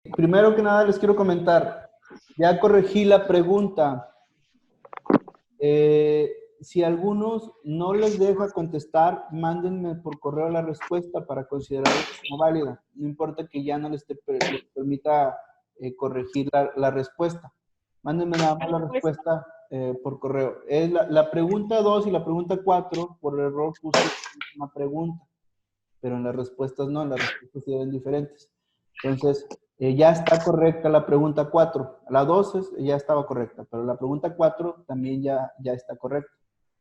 Primero que nada les quiero comentar, ya corregí la pregunta. Si a algunos no les deja contestar, mándenme por correo la respuesta para considerarla como válida. No importa que ya no les permita corregir la respuesta. Mándenme nada más la respuesta por correo. Es la pregunta 2 y la pregunta 4, por error puse una pregunta, pero en las respuestas no, en las respuestas se ven diferentes. Entonces, ya está correcta la pregunta 4. La 2 ya estaba correcta, pero la pregunta 4 también ya está correcta.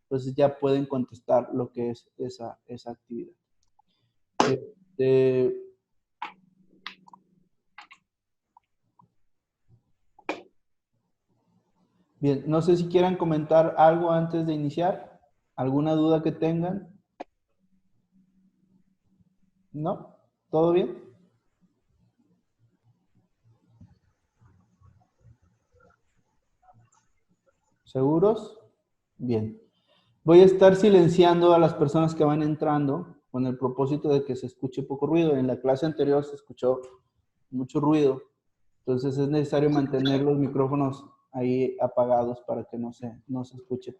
Entonces ya pueden contestar lo que es esa actividad. Bien, no sé si quieran comentar algo antes de iniciar. ¿Alguna duda que tengan? ¿No? ¿Todo bien? ¿Seguros? Bien. Voy a estar silenciando a las personas que van entrando con el propósito de que se escuche poco ruido. En la clase anterior se escuchó mucho ruido, entonces es necesario mantener los micrófonos ahí apagados para que no se escuche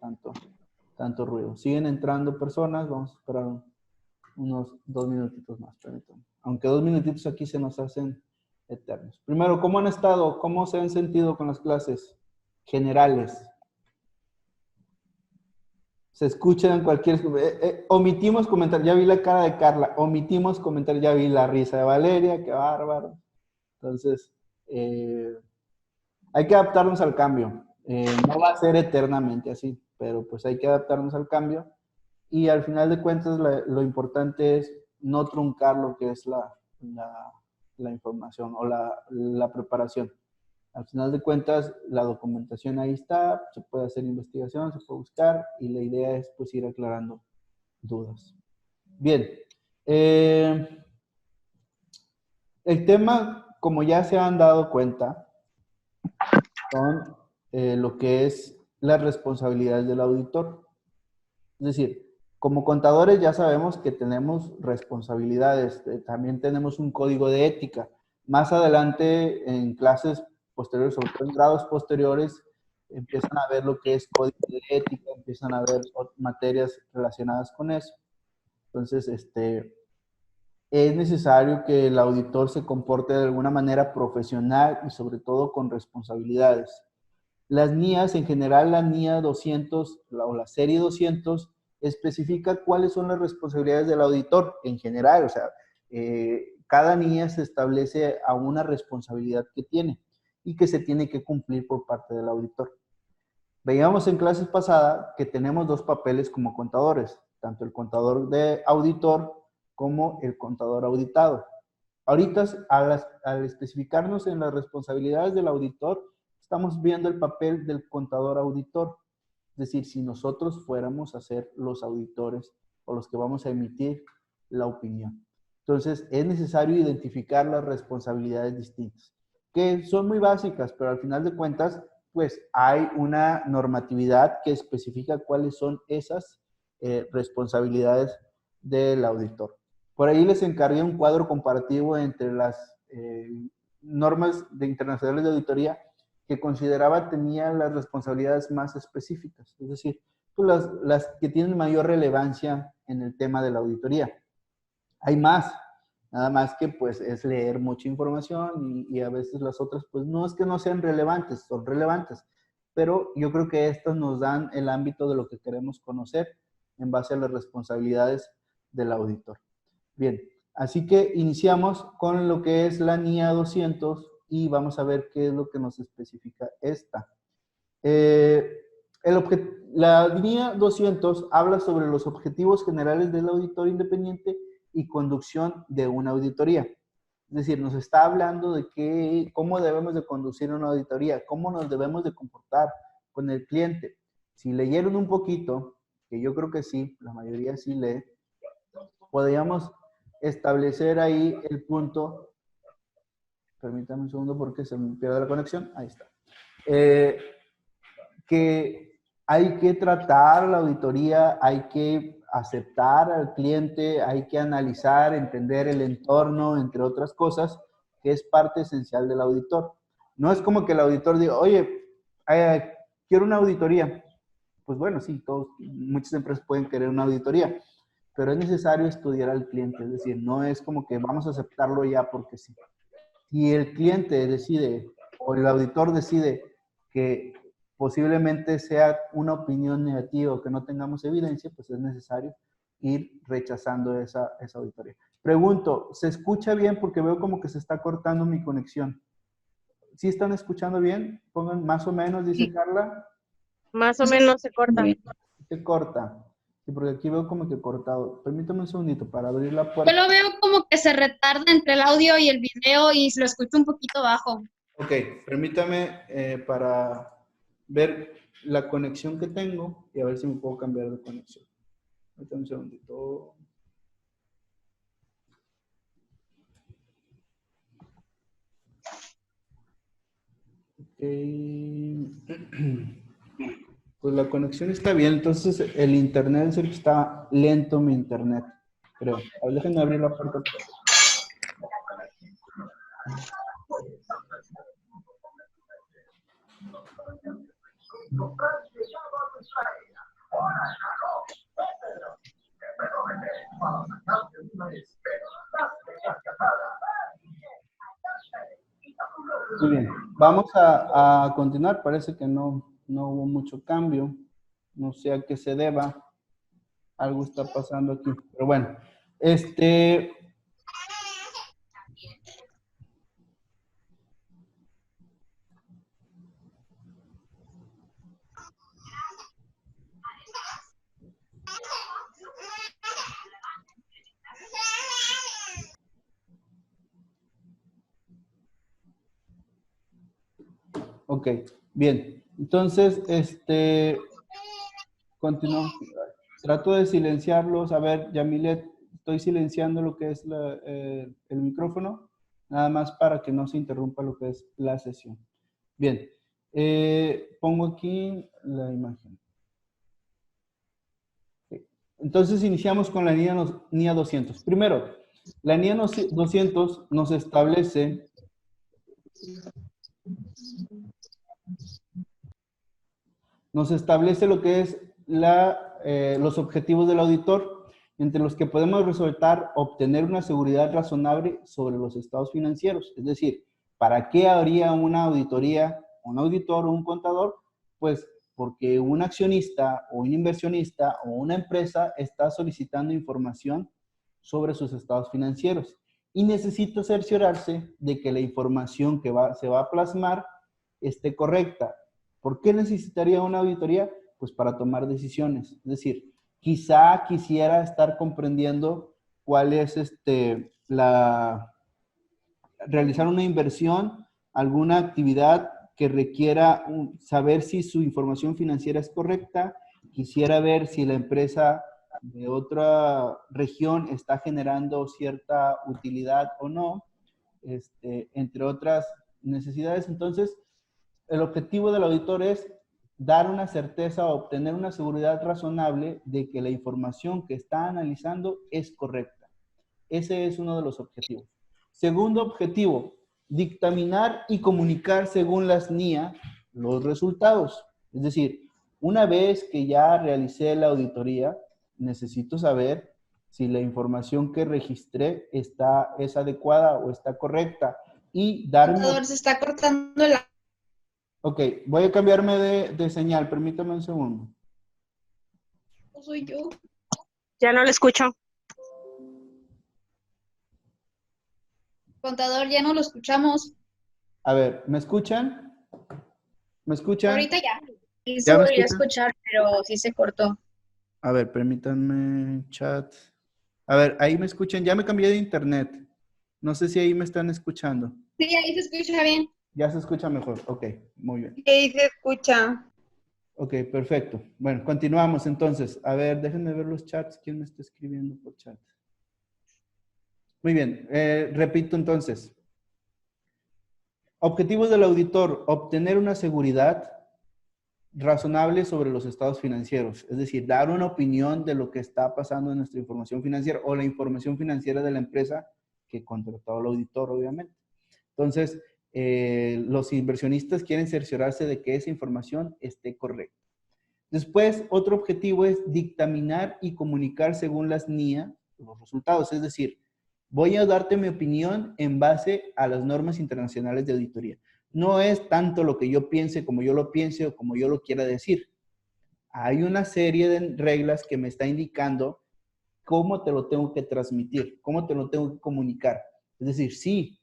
tanto ruido. Siguen entrando personas, vamos a esperar unos 2 minutitos más, permítanme. Aunque 2 minutitos aquí se nos hacen eternos. Primero, ¿cómo han estado? ¿Cómo se han sentido con las clases generales? Se escuchan cualquier... omitimos comentar, ya vi la cara de Carla, omitimos comentar, ya vi la risa de Valeria, qué bárbaro. Entonces, hay que adaptarnos al cambio. No va a ser eternamente así, pero pues hay que adaptarnos al cambio. Y al final de cuentas, lo importante es no truncar lo que es la información o la preparación. Al final de cuentas, la documentación ahí está, se puede hacer investigación, se puede buscar y la idea es pues ir aclarando dudas. Bien. El tema, como ya se han dado cuenta, son lo que es las responsabilidades del auditor. Es decir, como contadores ya sabemos que tenemos responsabilidades, también tenemos un código de ética. Más adelante, en clases posteriores, sobre todo en grados posteriores, empiezan a ver lo que es código de ética, empiezan a ver materias relacionadas con eso. Entonces, es necesario que el auditor se comporte de alguna manera profesional y sobre todo con responsabilidades. Las NIAs, en general la NIA 200 o la serie 200, especifica cuáles son las responsabilidades del auditor en general. O sea, cada NIA se establece a una responsabilidad que tiene y que se tiene que cumplir por parte del auditor. Veíamos en clases pasadas que tenemos dos papeles como contadores, tanto el contador de auditor como el contador auditado. Ahorita, al especificarnos en las responsabilidades del auditor, estamos viendo el papel del contador auditor. Es decir, si nosotros fuéramos a ser los auditores o los que vamos a emitir la opinión. Entonces, es necesario identificar las responsabilidades distintas, que son muy básicas, pero al final de cuentas, pues hay una normatividad que especifica cuáles son esas responsabilidades del auditor. Por ahí les encargué un cuadro comparativo entre las normas internacionales de auditoría que consideraba tenían las responsabilidades más específicas, es decir, pues las que tienen mayor relevancia en el tema de la auditoría. Hay más, nada más que pues es leer mucha información y a veces las otras pues no es que no sean relevantes, son relevantes, pero yo creo que estas nos dan el ámbito de lo que queremos conocer en base a las responsabilidades del auditor. Bien, así que iniciamos con lo que es la NIA 200 y vamos a ver qué es lo que nos especifica esta. La NIA 200 habla sobre los objetivos generales del auditor independiente y conducción de una auditoría. Es decir, nos está hablando de cómo debemos de conducir una auditoría, cómo nos debemos de comportar con el cliente. Si leyeron un poquito, que yo creo que sí, la mayoría sí lee, podríamos establecer ahí el punto. Permítame un segundo porque se me pierde la conexión. Ahí está. Que hay que tratar la auditoría, hay que aceptar al cliente, hay que analizar, entender el entorno, entre otras cosas, que es parte esencial del auditor. No es como que el auditor diga, oye, quiero una auditoría. Pues bueno, sí, muchas empresas pueden querer una auditoría, pero es necesario estudiar al cliente, es decir, no es como que vamos a aceptarlo ya porque sí. Si el cliente decide o el auditor decide que posiblemente sea una opinión negativa o que no tengamos evidencia, pues es necesario ir rechazando esa auditoría. Pregunto, ¿se escucha bien? Porque veo como que se está cortando mi conexión. ¿Sí están escuchando bien? Pongan más o menos, dice Sí, Carla. más o menos se corta. Se corta. Sí, porque aquí veo como que cortado. Permítame un segundito para abrir la Yo puerta. lo veo como que se retarda entre el audio y el video y lo escucho un poquito bajo. Ok, permítame para ver la conexión que tengo y a ver si me puedo cambiar de conexión. Permítame un segundito. Ok. Pues la conexión está bien, entonces el internet es el que está lento, mi internet, creo. A ver, déjenme abrir la puerta. Muy bien, vamos a continuar. Parece que no hubo mucho cambio. No sé a qué se deba. Algo está pasando aquí. Pero bueno, ok, bien. Entonces, continuamos. Trato de silenciarlos. A ver, Yamilet, estoy silenciando lo que es el micrófono, nada más para que no se interrumpa lo que es la sesión. Bien, pongo aquí la imagen. Entonces iniciamos con la NIA 200. Primero, la NIA 200 nos establece lo que es los objetivos del auditor, entre los que podemos resaltar obtener una seguridad razonable sobre los estados financieros. Es decir, ¿para qué habría una auditoría, un auditor o un contador? Pues porque un accionista o un inversionista o una empresa está solicitando información sobre sus estados financieros y necesita cerciorarse de que la información que se va a plasmar esté correcta. ¿Por qué necesitaría una auditoría? Pues para tomar decisiones. Es decir, quizá quisiera estar comprendiendo cuál es realizar una inversión, alguna actividad que requiera saber si su información financiera es correcta, quisiera ver si la empresa de otra región está generando cierta utilidad o no, entre otras necesidades. Entonces, el objetivo del auditor es dar una certeza o obtener una seguridad razonable de que la información que está analizando es correcta. Ese es uno de los objetivos. Segundo objetivo, dictaminar y comunicar según las NIA los resultados. Es decir, una vez que ya realicé la auditoría, necesito saber si la información que registré es adecuada o está correcta y darme... Se está cortando el... Ok, voy a cambiarme de señal, permítame un segundo. Soy yo. Ya no lo escucho. Contador, ya no lo escuchamos. A ver, ¿me escuchan? ¿Me escuchan? Ahorita ya. Sí se ¿Ya me volvió a escuchan? escuchar, pero sí se cortó. A ver, permítanme, chat. A ver, ahí me escuchan. Ya me cambié de internet. No sé si ahí me están escuchando. Sí, ahí se escucha bien. Ya se escucha mejor. Ok, muy bien. Sí, se escucha. Ok, perfecto. Bueno, continuamos entonces. A ver, déjenme ver los chats. ¿Quién me está escribiendo por chat? Muy bien. Repito entonces. Objetivos del auditor. Obtener una seguridad razonable sobre los estados financieros. Es decir, dar una opinión de lo que está pasando en nuestra información financiera o la información financiera de la empresa que contrató al auditor, obviamente. Entonces, los inversionistas quieren cerciorarse de que esa información esté correcta. Después, otro objetivo es dictaminar y comunicar según las NIA los resultados. Es decir, voy a darte mi opinión en base a las normas internacionales de auditoría. No es tanto lo que yo piense, como yo lo piense o como yo lo quiera decir. Hay una serie de reglas que me está indicando cómo te lo tengo que transmitir, cómo te lo tengo que comunicar. Es decir, sí,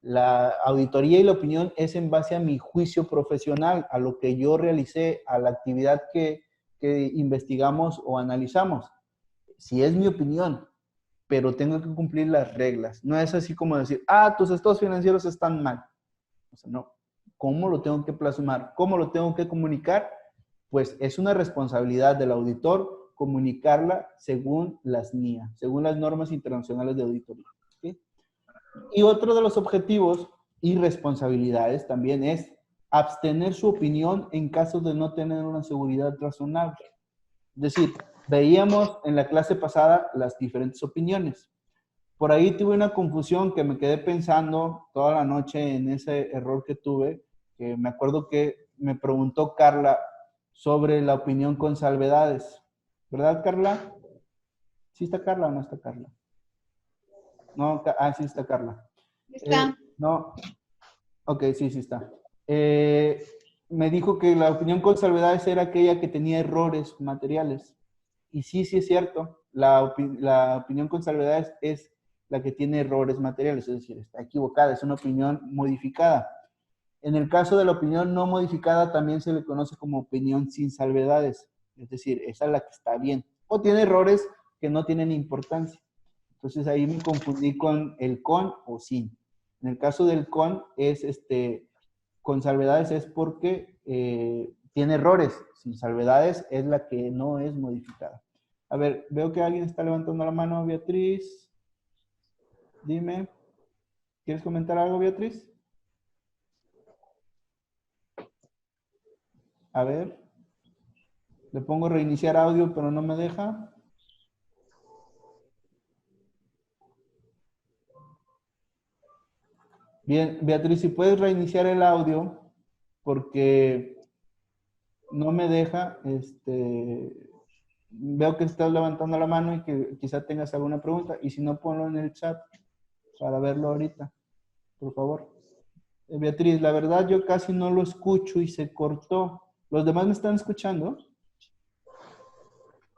la auditoría y la opinión es en base a mi juicio profesional, a lo que yo realicé, a la actividad que investigamos o analizamos. Sí es mi opinión, pero tengo que cumplir las reglas. No es así como decir, tus estados financieros están mal. O sea, no. ¿Cómo lo tengo que plasmar? ¿Cómo lo tengo que comunicar? Pues es una responsabilidad del auditor comunicarla según las NIA, según las normas internacionales de auditoría. ¿Sí? Y otro de los objetivos y responsabilidades también es abstener su opinión en caso de no tener una seguridad razonable. Es decir, veíamos en la clase pasada las diferentes opiniones. Por ahí tuve una confusión que me quedé pensando toda la noche en ese error que tuve, que me acuerdo que me preguntó Carla sobre la opinión con salvedades. ¿Verdad, Carla? ¿Sí está Carla o no está Carla? No, sí está Carla. Está. No, ok, sí está. Me dijo que la opinión con salvedades era aquella que tenía errores materiales. Y sí es cierto. La opinión con salvedades es la que tiene errores materiales, es decir, está equivocada, es una opinión modificada. En el caso de la opinión no modificada también se le conoce como opinión sin salvedades, es decir, esa es la que está bien, o tiene errores que no tienen importancia. Entonces ahí me confundí con el con o sin. En el caso del con es con salvedades es porque tiene errores, sin salvedades es la que no es modificada. A ver, veo que alguien está levantando la mano, Beatriz. Dime, ¿quieres comentar algo, Beatriz? A ver, le pongo reiniciar audio, pero no me deja. Bien, Beatriz, si puedes reiniciar el audio, porque no me deja, veo que estás levantando la mano y que quizá tengas alguna pregunta, y si no, ponlo en el chat para verlo ahorita, por favor. Beatriz, la verdad yo casi no lo escucho y se cortó. ¿Los demás me están escuchando?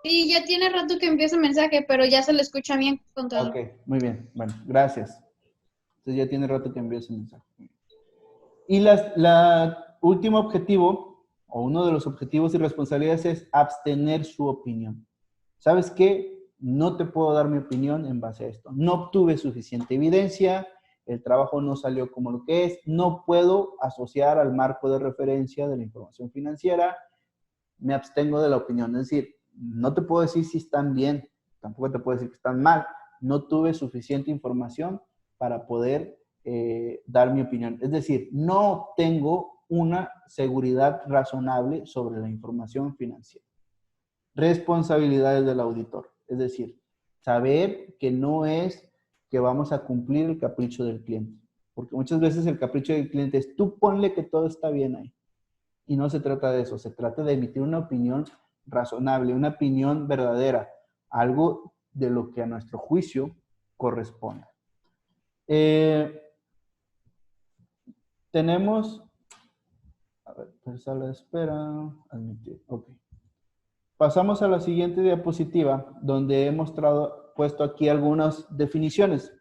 Sí, ya tiene rato que empieza el mensaje, pero ya se le escucha bien con todo. Ok, muy bien. Bueno, gracias. Entonces ya tiene rato que envió ese mensaje. Y la último objetivo, o uno de los objetivos y responsabilidades es abstener su opinión. ¿Sabes qué? No te puedo dar mi opinión en base a esto. No obtuve suficiente evidencia, el trabajo no salió como lo que es, no puedo asociar al marco de referencia de la información financiera, me abstengo de la opinión. Es decir, no te puedo decir si están bien, tampoco te puedo decir que están mal. No tuve suficiente información para poder dar mi opinión. Es decir, no tengo una seguridad razonable sobre la información financiera. Responsabilidades del auditor. Es decir, saber que no es que vamos a cumplir el capricho del cliente. Porque muchas veces el capricho del cliente es tú ponle que todo está bien ahí. Y no se trata de eso, se trata de emitir una opinión razonable, una opinión verdadera, algo de lo que a nuestro juicio corresponde. Tenemos, a ver, sala de espera, admitir, ok. Pasamos a la siguiente diapositiva, donde he puesto aquí algunas definiciones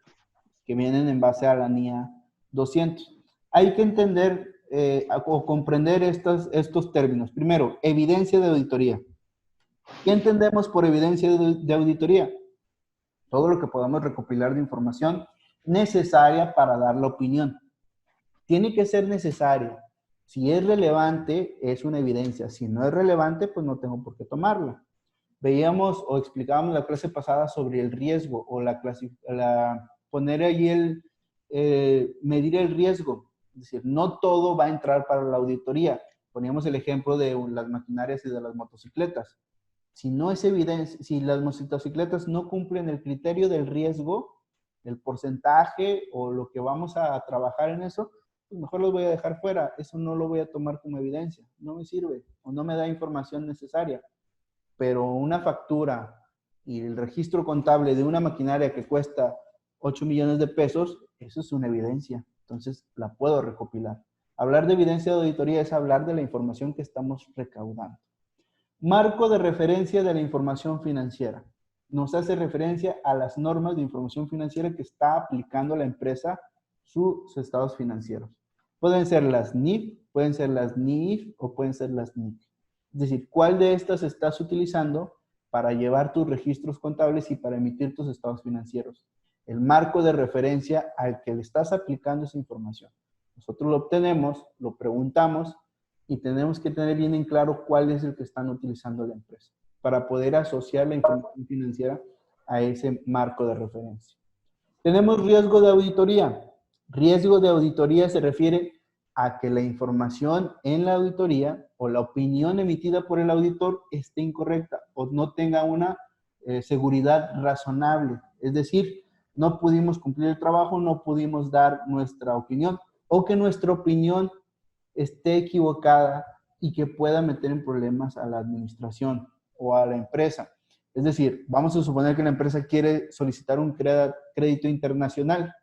que vienen en base a la NIA 200. Hay que entender o comprender estos términos. Primero, evidencia de auditoría. ¿Qué entendemos por evidencia de auditoría? Todo lo que podamos recopilar de información necesaria para dar la opinión. Tiene que ser necesaria. Si es relevante, es una evidencia. Si no es relevante, pues no tengo por qué tomarla. Veíamos o explicábamos la clase pasada sobre el riesgo o poner ahí medir el riesgo. Es decir, no todo va a entrar para la auditoría. Poníamos el ejemplo de las maquinarias y de las motocicletas. Si no es evidencia, si las motocicletas no cumplen el criterio del riesgo, el porcentaje o lo que vamos a trabajar en eso, pues mejor los voy a dejar fuera. Eso no lo voy a tomar como evidencia. No me sirve o no me da información necesaria. Pero una factura y el registro contable de una maquinaria que cuesta 8 millones de pesos, eso es una evidencia. Entonces, la puedo recopilar. Hablar de evidencia de auditoría es hablar de la información que estamos recaudando. Marco de referencia de la información financiera. Nos hace referencia a las normas de información financiera que está aplicando la empresa sus estados financieros. Pueden ser las NIF, pueden ser las NIF o pueden ser las NIC. Es decir, ¿cuál de estas estás utilizando para llevar tus registros contables y para emitir tus estados financieros? El marco de referencia al que le estás aplicando esa información. Nosotros lo obtenemos, lo preguntamos y tenemos que tener bien en claro cuál es el que están utilizando la empresa para poder asociar la información financiera a ese marco de referencia. Tenemos riesgo de auditoría. Riesgo de auditoría se refiere a que la información en la auditoría o la opinión emitida por el auditor esté incorrecta o no tenga una seguridad razonable. Es decir, no pudimos cumplir el trabajo, no pudimos dar nuestra opinión o que nuestra opinión esté equivocada y que pueda meter en problemas a la administración o a la empresa. Es decir, vamos a suponer que la empresa quiere solicitar un crédito internacional,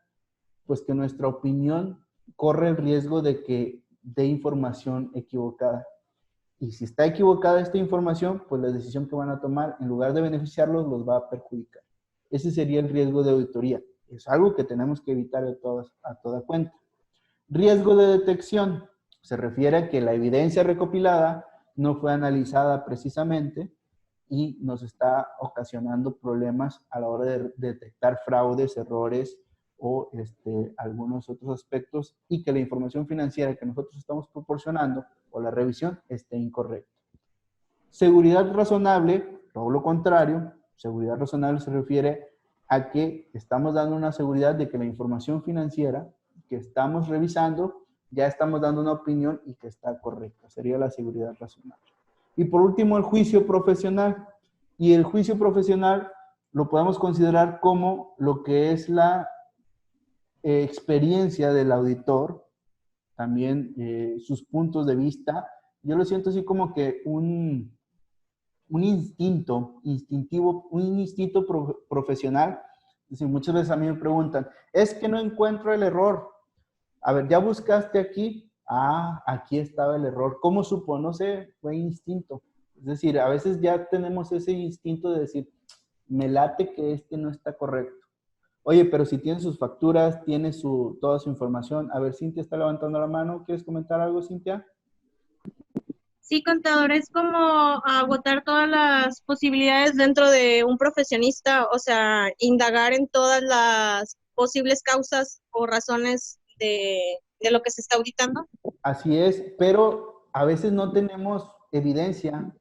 pues que nuestra opinión corre el riesgo de que dé información equivocada. Y si está equivocada esta información, pues la decisión que van a tomar, en lugar de beneficiarlos, los va a perjudicar. Ese sería el riesgo de auditoría. Es algo que tenemos que evitar a toda cuenta. Riesgo de detección. Se refiere a que la evidencia recopilada no fue analizada precisamente y nos está ocasionando problemas a la hora de detectar fraudes, errores o algunos otros aspectos y que la información financiera que nosotros estamos proporcionando o la revisión esté incorrecta. Seguridad razonable, todo lo contrario. Seguridad razonable se refiere a que estamos dando una seguridad de que la información financiera que estamos revisando ya estamos dando una opinión y que está correcta. Sería la seguridad razonable. Y por último, el juicio profesional. Y el juicio profesional lo podemos considerar como lo que es la experiencia del auditor, también sus puntos de vista. Yo lo siento así como que un instinto profesional. Es decir, muchas veces a mí me preguntan, es que no encuentro el error. A ver, ¿ya buscaste aquí? Ah, aquí estaba el error. ¿Cómo supo? No sé, fue instinto. Es decir, a veces ya tenemos ese instinto de decir, me late que no está correcto. Oye, pero si tiene sus facturas, tiene toda su información. A ver, Cintia está levantando la mano. ¿Quieres comentar algo, Cintia? Sí, contador, es como agotar todas las posibilidades dentro de un profesionista, o sea, indagar en todas las posibles causas o razones de lo que se está auditando. Así es, pero a veces no tenemos evidencia,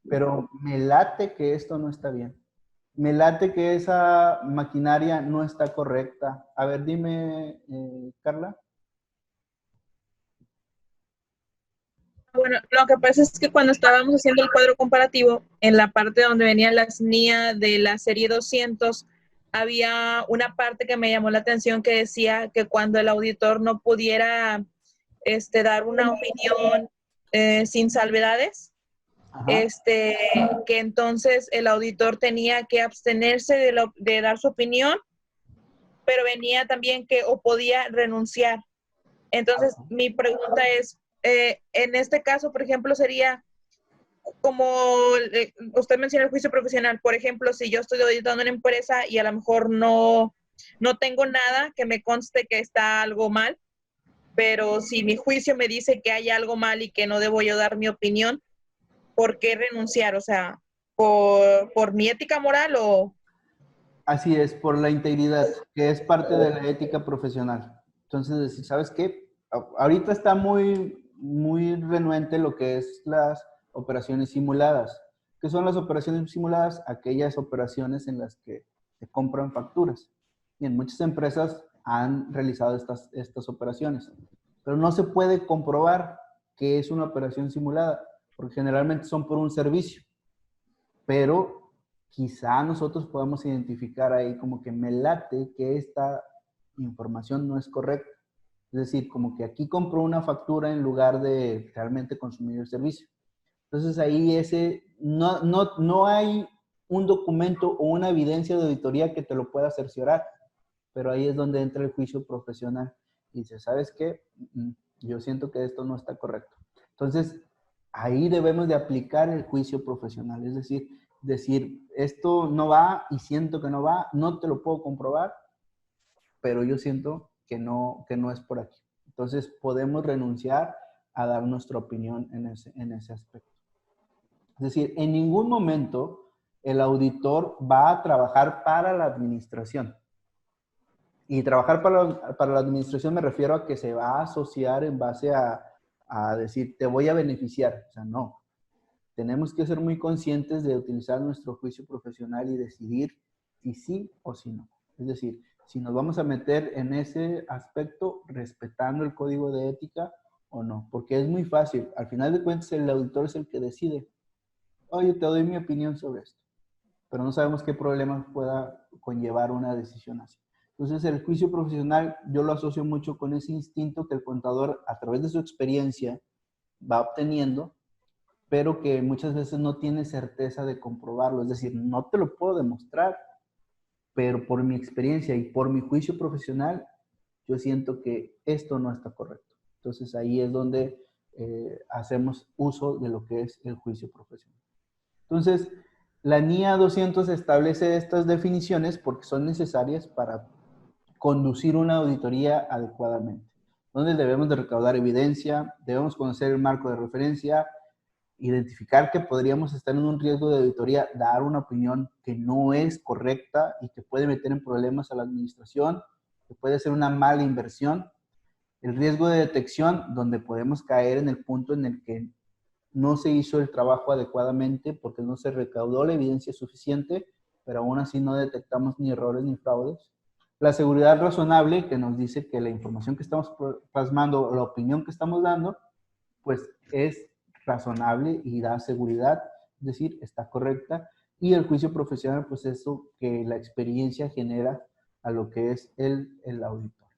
pero me late que esto no está bien. Me late que esa maquinaria no está correcta. A ver, dime, Carla. Bueno, lo que pasa es que cuando estábamos haciendo el cuadro comparativo, en la parte donde venían las NIA de la serie 200, había una parte que me llamó la atención que decía que cuando el auditor no pudiera dar una opinión sin salvedades, que entonces el auditor tenía que abstenerse de dar su opinión, pero venía también que o podía renunciar. Entonces, mi pregunta es, en este caso, por ejemplo, sería como usted menciona el juicio profesional. Por ejemplo, si yo estoy auditando una empresa y a lo mejor no tengo nada que me conste que está algo mal, pero si mi juicio me dice que hay algo mal y que no debo yo dar mi opinión, ¿por qué renunciar? O sea, ¿por mi ética moral o...? Así es, por la integridad, que es parte de la ética profesional. Entonces, decir, ¿sabes qué? Ahorita está muy renuente lo que es las operaciones simuladas. ¿Qué son las operaciones simuladas? Aquellas operaciones en las que se compran facturas. Y en muchas empresas han realizado estas operaciones. Pero no se puede comprobar que es una operación simulada, porque generalmente son por un servicio. Pero quizá nosotros podamos identificar ahí como que me late que esta información no es correcta. Es decir, como que aquí compró una factura en lugar de realmente consumir el servicio. Entonces ahí no hay un documento o una evidencia de auditoría que te lo pueda cerciorar, pero ahí es donde entra el juicio profesional. Y dice, ¿sabes qué? Yo siento que esto no está correcto. Entonces, ahí debemos de aplicar el juicio profesional, es decir, esto no va y siento que no va, no te lo puedo comprobar, pero yo siento que no es por aquí. Entonces, podemos renunciar a dar nuestra opinión en ese aspecto. Es decir, en ningún momento el auditor va a trabajar para la administración. Y trabajar para la administración me refiero a que se va a asociar en base a decir, te voy a beneficiar. O sea, no. Tenemos que ser muy conscientes de utilizar nuestro juicio profesional y decidir si sí o si no. Es decir, si nos vamos a meter en ese aspecto respetando el código de ética o no. Porque es muy fácil. Al final de cuentas, el auditor es el que decide. Oye, te doy mi opinión sobre esto. Pero no sabemos qué problemas pueda conllevar una decisión así. Entonces, el juicio profesional yo lo asocio mucho con ese instinto que el contador, a través de su experiencia, va obteniendo, pero que muchas veces no tiene certeza de comprobarlo. Es decir, no te lo puedo demostrar, pero por mi experiencia y por mi juicio profesional, yo siento que esto no está correcto. Entonces, ahí es donde hacemos uso de lo que es el juicio profesional. Entonces, la NIA 200 establece estas definiciones porque son necesarias para conducir una auditoría adecuadamente, donde debemos de recaudar evidencia, debemos conocer el marco de referencia, identificar que podríamos estar en un riesgo de auditoría, dar una opinión que no es correcta y que puede meter en problemas a la administración, que puede ser una mala inversión, el riesgo de detección, donde podemos caer en el punto en el que no se hizo el trabajo adecuadamente porque no se recaudó la evidencia suficiente, pero aún así no detectamos ni errores ni fraudes. La seguridad razonable, que nos dice que la información que estamos plasmando, la opinión que estamos dando, pues es razonable y da seguridad, es decir, está correcta. Y el juicio profesional, pues eso que la experiencia genera a lo que es el auditor.